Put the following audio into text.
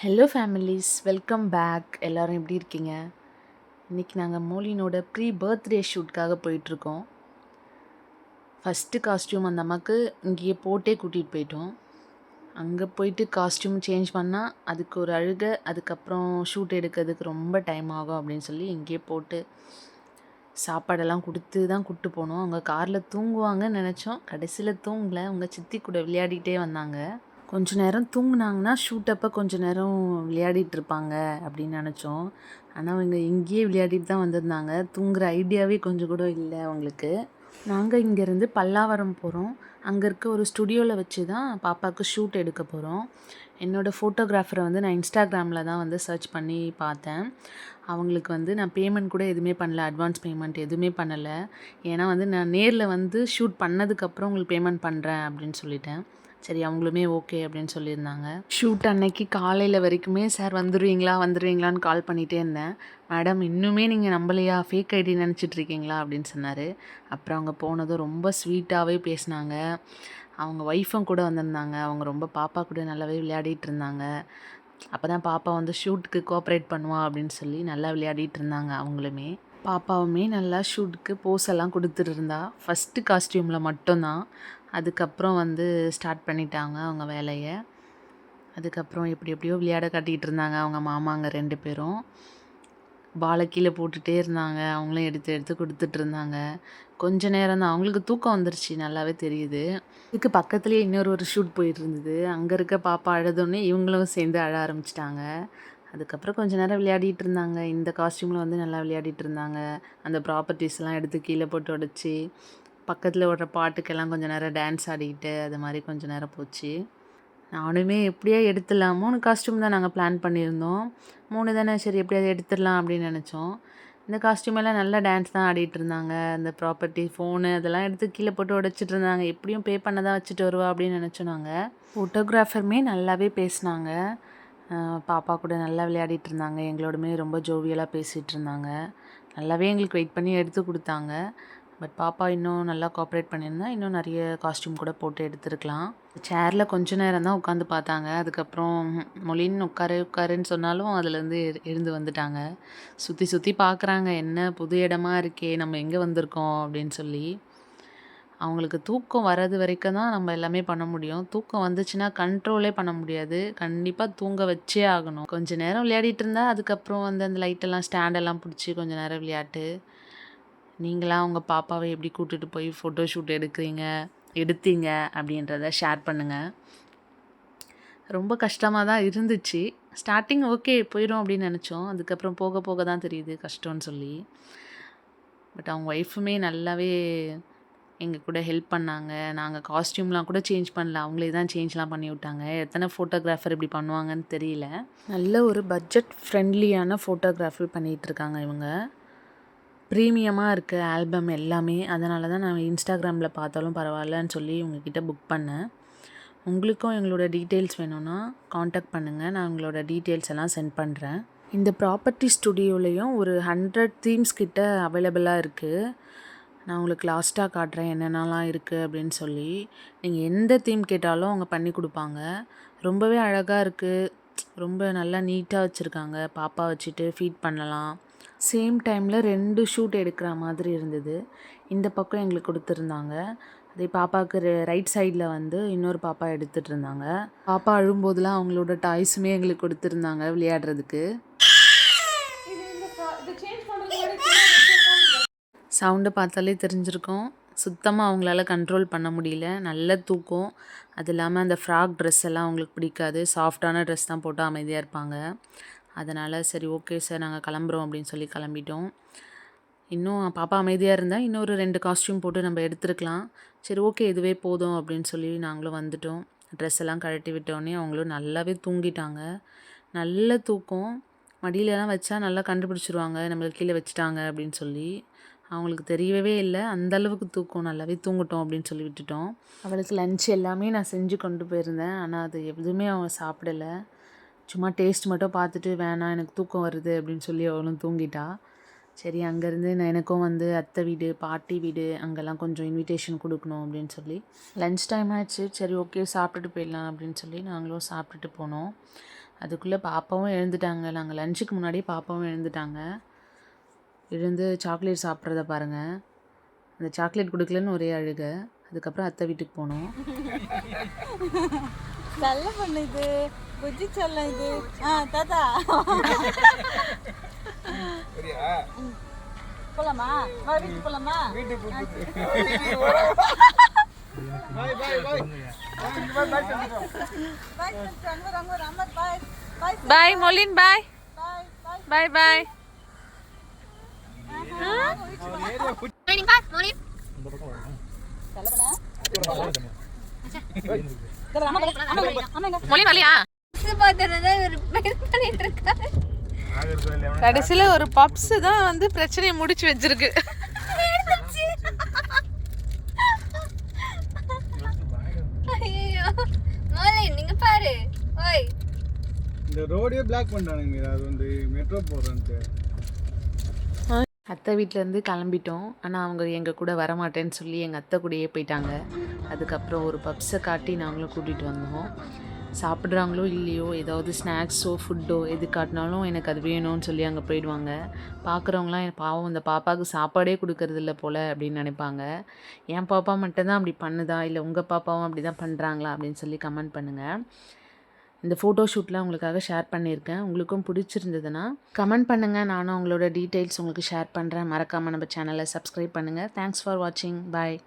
Hello families, welcome back. எல்லோரும் எப்படி இருக்கீங்க? இன்றைக்கி நாங்கள் மோலினோட ப்ரீ பர்த்டே ஷூட்காக போயிட்டுருக்கோம். ஃபஸ்ட்டு காஸ்ட்யூம் அந்த அம்மாவுக்கு இங்கேயே போட்டே கூட்டிகிட்டு போயிட்டோம். அங்கே போயிட்டு காஸ்ட்யூம் சேஞ்ச் பண்ணால் அதுக்கு ஒரு அழுகை, அதுக்கப்புறம் ஷூட் எடுக்கிறதுக்கு ரொம்ப டைம் ஆகும் அப்படின்னு சொல்லி இங்கேயே போட்டு சாப்பாடெல்லாம் கொடுத்து தான் கூப்பிட்டு போனோம். அவங்க காரில் தூங்குவாங்கன்னு நினச்சோம், கடைசியில் தூங்கலை. அவங்க சித்தி கூட விளையாடிட்டே வந்தாங்க. கொஞ்ச நேரம் தூங்குனாங்கன்னா ஷூட் அப்போ கொஞ்சம் நேரம் விளையாடிட்டு இருப்பாங்க அப்படின்னு நினச்சோம். ஆனால் அவங்க இங்கேயே விளையாடிட்டு தான் வந்திருந்தாங்க. தூங்குகிற ஐடியாவே கொஞ்சம் கூட இல்லை அவங்களுக்கு. நாங்கள் இங்கேருந்து பல்லாவரம் போகிறோம். அங்கே இருக்க ஒரு ஸ்டுடியோவில் வச்சு தான் பாப்பாவுக்கு ஷூட் எடுக்க போகிறோம். என்னோடய ஃபோட்டோகிராஃபரை நான் இன்ஸ்டாகிராமில் தான் சர்ச் பண்ணி பார்த்தேன். அவங்களுக்கு நான் பேமெண்ட் கூட எதுவுமே பண்ணல, அட்வான்ஸ் பேமெண்ட் எதுவுமே பண்ணலை. ஏன்னா நான் நேரில் ஷூட் பண்ணதுக்கப்புறம் உங்களுக்கு பேமெண்ட் பண்ணுறேன் அப்படின்னு சொல்லிட்டேன். சரி, அவங்களுமே ஓகே அப்படின்னு சொல்லியிருந்தாங்க. ஷூட் அன்னைக்கு காலையில் வரைக்குமே சார் வந்துடுவீங்களான்னு கால் பண்ணிகிட்டே இருந்தேன். மேடம், இன்னுமே நீங்கள் நம்பலையா, ஃபேக் ஐடி நினச்சிட்ருக்கீங்களா அப்படின்னு சொன்னார். அப்புறம் அவங்க போனதும் ரொம்ப ஸ்வீட்டாகவே பேசினாங்க. அவங்க ஒய்ஃபும் கூட வந்திருந்தாங்க. அவங்க ரொம்ப பாப்பா கூட நல்லாவே விளையாடிட்டு இருந்தாங்க. அப்போ தான் பாப்பா ஷூட்டுக்கு கோஆப்ரேட் பண்ணுவா அப்படின்னு சொல்லி நல்லா விளையாடிட்டு இருந்தாங்க. அவங்களுமே பாப்பாவுமே நல்லா ஷூட்டுக்கு போஸ் எல்லாம் கொடுத்துட்டு இருந்தா. ஃபஸ்ட்டு காஸ்ட்யூமில் மட்டும்தான். அதுக்கப்புறம் ஸ்டார்ட் பண்ணிட்டாங்க அவங்க வேலையை. அதுக்கப்புறம் எப்படியோ விளையாட காட்டிகிட்டு இருந்தாங்க அவங்க மாமாங்க 2 பேரும். பாலை கீழே போட்டுகிட்டே இருந்தாங்க. அவங்களும் எடுத்து கொடுத்துட்டு இருந்தாங்க. கொஞ்ச நேரம் தான், அவங்களுக்கு தூக்கம் வந்துருச்சு, நல்லாவே தெரியுது. இதுக்கு பக்கத்துலேயே இன்னொரு ஷூட் போயிட்டு இருந்தது. அங்கே இருக்க பாப்பா அழுதோடனே இவங்களும் சேர்ந்து அழ ஆரம்பிச்சிட்டாங்க. அதுக்கப்புறம் கொஞ்ச நேரம் விளையாடிட்டு இருந்தாங்க. இந்த காஸ்ட்யூமில் நல்லா விளையாடிட்டு இருந்தாங்க. அந்த ப்ராப்பர்ட்டிஸ்லாம் எடுத்து கீழே போட்டு உடச்சி, பக்கத்தில் ஓடுற பாட்டுக்கெல்லாம் கொஞ்சம் நேரம் டான்ஸ் ஆடிக்கிட்டு அது மாதிரி கொஞ்சம் நேரம் போச்சு. நானுமே எப்படியா எடுத்துடலாம், 3 காஸ்ட்யூம் தான் நாங்கள் பிளான் பண்ணியிருந்தோம். 3 தானே, சரி எப்படியாவது எடுத்துடலாம் அப்படின்னு நினச்சோம். இந்த காஸ்ட்யூம் எல்லாம் நல்லா டான்ஸ் தான் ஆடிட்டு இருந்தாங்க. அந்த ப்ராப்பர்ட்டி, ஃபோனு அதெல்லாம் எடுத்து கீழே போட்டு உடைச்சிட்டு இருந்தாங்க. எப்படியும் பே பண்ண தான் வச்சுட்டு வருவா அப்படின்னு நினச்சோம் நாங்கள். ஃபோட்டோகிராஃபருமே நல்லாவே பேசினாங்க. பாப்பா கூட நல்லா விளையாடிட்டு இருந்தாங்க. எங்களோடமே ரொம்ப ஜோவியலாக பேசிகிட்டு இருந்தாங்க. நல்லாவே எங்களுக்கு வெயிட் பண்ணி எடுத்து கொடுத்தாங்க. பட் பாப்பா இன்னும் நல்லா கோஆப்ரேட் பண்ணியிருந்தா இன்னும் நிறைய காஸ்ட்யூம் கூட போட்டு எடுத்துருக்கலாம். சேரில் கொஞ்ச நேரம் தான் உட்காந்து பார்த்தாங்க. அதுக்கப்புறம் மொழின்னு உட்காருன்னு சொன்னாலும் அதுலேருந்து எழுந்து வந்துட்டாங்க. சுற்றி பார்க்குறாங்க, என்ன புது இடமா இருக்கே, நம்ம எங்கே வந்திருக்கோம் அப்படின்னு சொல்லி. அவங்களுக்கு தூக்கம் வர்றது வரைக்கும் தான் நம்ம எல்லாமே பண்ண முடியும். தூக்கம் வந்துச்சுன்னா கண்ட்ரோலே பண்ண முடியாது. கண்டிப்பாக தூங்க வச்சே ஆகணும். கொஞ்சம் நேரம் விளையாடிட்டு இருந்தா அதுக்கப்புறம் அந்த லைட்டெல்லாம் ஸ்டாண்டெல்லாம் பிடிச்சி கொஞ்சம் நேரம் விளையாட்டு. நீங்களாம் உங்கள் பாப்பாவை எப்படி கூட்டிகிட்டு போய் ஃபோட்டோ ஷூட் எடுத்தீங்க அப்படின்றத ஷேர் பண்ணுங்கள். ரொம்ப கஷ்டமாக தான் இருந்துச்சு. ஸ்டார்டிங் ஓகே போயிடும் அப்படின்னு நினச்சோம். அதுக்கப்புறம் போக போக தான் தெரியுது கஷ்டம்னு சொல்லி. பட் அவங்க ஒய்ஃபுமே நல்லாவே எங்கள் கூட ஹெல்ப் பண்ணாங்க. நாங்கள் காஸ்ட்யூம்லாம் கூட சேஞ்ச் பண்ணல, அவங்களே தான் சேஞ்ச்லாம் பண்ணி விட்டாங்க. எத்தனை ஃபோட்டோகிராஃபர் இப்படி பண்ணுவாங்கன்னு தெரியல. நல்ல ஒரு பட்ஜெட் ஃப்ரெண்ட்லியான ஃபோட்டோகிராஃபி பண்ணிகிட்ருக்காங்க இவங்க. ப்ரீமியமாக இருக்குது ஆல்பம் எல்லாமே. அதனால தான் நான் இன்ஸ்டாகிராமில் பார்த்தாலும் பரவாயில்லன்னு சொல்லி உங்ககிட்ட புக் பண்ணேன். உங்களுக்கும் எங்களோட டீட்டெயில்ஸ் வேணும்னா காண்டாக்ட் பண்ணுங்கள். நான் உங்களோட டீட்டெயில்ஸ் எல்லாம் சென்ட் பண்ணுறேன். இந்த ப்ராப்பர்ட்டி ஸ்டுடியோலையும் ஒரு 100 தீம்ஸ் கிட்ட அவைலபிளாக இருக்குது. நான் உங்களுக்கு லாஸ்ட்டாக காட்டுறேன் என்னென்னலாம் இருக்குது அப்படின்னு சொல்லி. நீங்கள் எந்த தீம் கேட்டாலும் அவங்க பண்ணி கொடுப்பாங்க. ரொம்பவே அழகாக இருக்குது. ரொம்ப நல்லா நீட்டாக வச்சுருக்காங்க. பாப்பா வச்சுட்டு ஃபீட் பண்ணலாம். சேம் டைமில் 2 ஷூட் எடுக்கிற மாதிரி இருந்தது. இந்த பக்கம் எங்களுக்கு கொடுத்துருந்தாங்க. அதே பாப்பாவுக்கு ரைட் சைடில் இன்னொரு பாப்பா எடுத்துகிட்டு இருந்தாங்க. பாப்பா அழும்போதெல்லாம் அவங்களோட டாய்ஸுமே எங்களுக்கு கொடுத்துருந்தாங்க விளையாடுறதுக்கு. சவுண்டை பார்த்தாலே தெரிஞ்சிருக்கும். சுத்தமாக அவங்களால கண்ட்ரோல் பண்ண முடியல. நல்ல தூக்கம். அது இல்லாமல் அந்த ஃப்ராக் ட்ரெஸ் எல்லாம் அவங்களுக்கு பிடிக்காது. சாஃப்டான ட்ரெஸ் தான் போட்டு அமைதியாக இருப்பாங்க. அதனால் சரி ஓகே சார், நாங்கள் கிளம்புறோம் அப்படின்னு சொல்லி கிளம்பிட்டோம். இன்னும் பாப்பா அமைதியாக இருந்தால் இன்னொரு 2 காஸ்ட்யூம் போட்டு நம்ம எடுத்துருக்கலாம். சரி ஓகே, இதுவே போதும் அப்படின்னு சொல்லி நாங்களும் வந்துட்டோம். ட்ரெஸ் எல்லாம் கழட்டி விட்டோடனே அவங்களும் நல்லாவே தூங்கிட்டாங்க. நல்ல தூக்கம். மடியிலலாம் வச்சா நல்லா கண்டுபிடிச்சிருவாங்க நம்மளுக்கு கீழே வச்சுட்டாங்க அப்படின்னு சொல்லி. அவங்களுக்கு தெரியவே இல்லை, அந்தளவுக்கு தூக்கம். நல்லாவே தூங்கட்டும் அப்படின்னு சொல்லி விட்டுட்டோம். அவளுக்கு லன்ச் எல்லாமே நான் செஞ்சு கொண்டு போயிருந்தேன். ஆனால் அது எதுவுமே அவங்க சாப்பிடலை. சும்மா டேஸ்ட் மட்டும் பார்த்துட்டு வேணாம் எனக்கு தூக்கம் வருது அப்படின்னு சொல்லி அவளும் தூங்கிட்டா. சரி, அங்கேருந்து எனக்கும் அத்தை வீடு, பாட்டி வீடு அங்கெல்லாம் கொஞ்சம் இன்விடேஷன் கொடுக்கணும் அப்படின்னு சொல்லி லன்ச் டைம் ஆச்சு. சரி ஓகே, சாப்பிட்டுட்டு போயிடலாம் அப்படின்னு சொல்லி நாங்களும் சாப்பிட்டுட்டு போனோம். அதுக்குள்ளே பாப்பாவும் எழுந்துட்டாங்க. நாங்கள் லஞ்சுக்கு முன்னாடியே பாப்பாவும் எழுந்துட்டாங்க. எழுந்து சாக்லேட் சாப்பிட்றத பாருங்கள். அந்த சாக்லேட் கொடுக்கலன்னு ஒரே அழுக. அதுக்கப்புறம் அத்தை வீட்டுக்கு போனோம். நல்ல பொண்ணு இது, புஜ்ஜி சொல்ல இது. தாத்தா போலாமா? வா வீட்டுக்கு போலாமா? பாய் மொலின், பாய் பாய் பாய். மொழி வரலையா? கடைசியில ஒரு பப்ஸ் தான் வந்து பிரச்சனையை முடிச்சு வச்சிருக்கு. நீங்க பாரு, ஓய் இந்த ரோடே பிளாக் பண்ணிட்டானுங்க. அது வந்து மெட்ரோ போறேன்ட்டு. அத்தை வீட்டிலேருந்து கிளம்பிட்டோம். ஆனால் அவங்க எங்கள் கூட வரமாட்டேன்னு சொல்லி எங்கள் அத்தை கூடயே போயிட்டாங்க. அதுக்கப்புறம் ஒரு பப்ஸை காட்டி நாங்களும் கூட்டிகிட்டு வந்தோம். சாப்பிட்றாங்களோ இல்லையோ, ஏதாவது ஸ்நாக்ஸோ ஃபுட்டோ எது காட்டினாலும் எனக்கு அது வேணும்னு சொல்லி அங்கே போயிடுவாங்க. பார்க்குறவங்களாம் பாவம் இந்த பாப்பாவுக்கு சாப்பாடே கொடுக்கறதில்ல போல் அப்படின்னு நினைப்பாங்க. என் பாப்பா மட்டும்தான் அப்படி பண்ணுதா, இல்லை உங்கள் பாப்பாவும் அப்படி தான் பண்ணுறாங்களா அப்படின்னு சொல்லி கமெண்ட் பண்ணுங்கள். இந்த ஃபோட்டோ ஷூட்லாம் உங்களுக்காக ஷேர் பண்ணியிருக்கேன். உங்களுக்கும் பிடிச்சிருந்ததுன்னா கமெண்ட் பண்ணுங்கள். நானும் உங்களோட டீட்டெயில்ஸ் உங்களுக்கு ஷேர் பண்ணுறேன். மறக்காமல் நம்ம சேனலை சப்ஸ்கிரைப் பண்ணுங்கள். தேங்க்ஸ் ஃபார் வாட்சிங். பாய்.